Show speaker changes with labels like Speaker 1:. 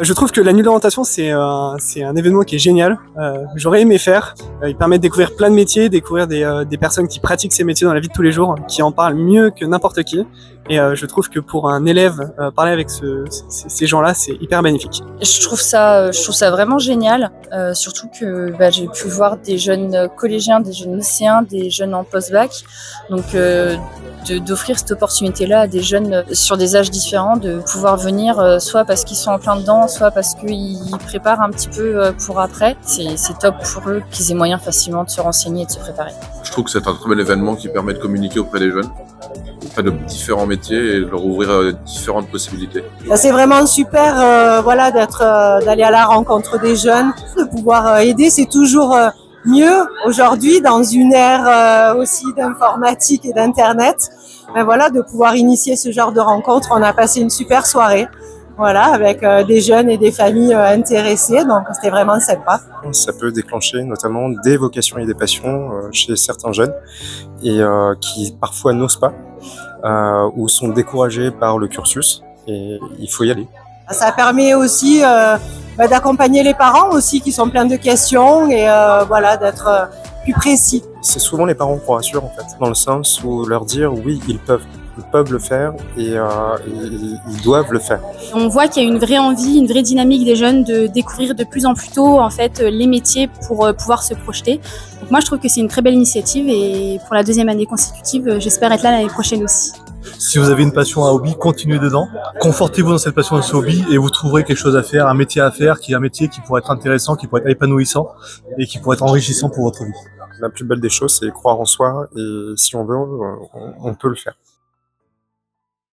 Speaker 1: Je trouve que la nuit d'orientation, c'est un événement qui est génial. J'aurais aimé faire. Il permet de découvrir plein de métiers, découvrir des personnes qui pratiquent ces métiers dans la vie de tous les jours, qui en parlent mieux que n'importe qui. Et je trouve que pour un élève, parler avec ces gens-là, c'est hyper bénéfique.
Speaker 2: Je trouve ça vraiment génial, surtout que j'ai pu voir des jeunes collégiens, des jeunes lycéens, des jeunes en post-bac. Donc d'offrir cette opportunité-là à des jeunes sur des âges différents, de pouvoir venir soit parce qu'ils sont en plein dedans, soit parce qu'ils préparent un petit peu pour après. C'est top pour eux qu'ils aient moyen facilement de se renseigner et de se préparer.
Speaker 3: Je trouve que c'est un très bel événement qui permet de communiquer auprès des jeunes, auprès de différents métiers et de leur ouvrir différentes possibilités.
Speaker 4: C'est vraiment super d'aller à la rencontre des jeunes, de pouvoir aider, c'est toujours mieux aujourd'hui dans une ère aussi d'informatique et d'internet. De pouvoir initier ce genre de rencontre. On a passé une super soirée. Avec des jeunes et des familles intéressées, donc c'était vraiment sympa.
Speaker 5: Ça peut déclencher notamment des vocations et des passions chez certains jeunes et qui parfois n'osent pas ou sont découragés par le cursus, et il faut y aller.
Speaker 4: Ça permet aussi d'accompagner les parents aussi qui sont pleins de questions et d'être plus précis.
Speaker 5: C'est souvent les parents qu'on rassure en fait, dans le sens où leur dire oui, ils peuvent le faire et ils doivent le faire.
Speaker 6: On voit qu'il y a une vraie envie, une vraie dynamique des jeunes de découvrir de plus en plus tôt en fait les métiers pour pouvoir se projeter. Donc moi je trouve que c'est une très belle initiative et pour la deuxième année consécutive, j'espère être là l'année prochaine aussi.
Speaker 7: Si vous avez une passion, un hobby, continuez dedans. Confortez-vous dans cette passion, dans ce hobby et vous trouverez quelque chose à faire, un métier à faire, qui est un métier qui pourrait être intéressant, qui pourrait être épanouissant et qui pourrait être enrichissant pour votre vie.
Speaker 5: La plus belle des choses, c'est croire en soi et si on veut, on peut le faire.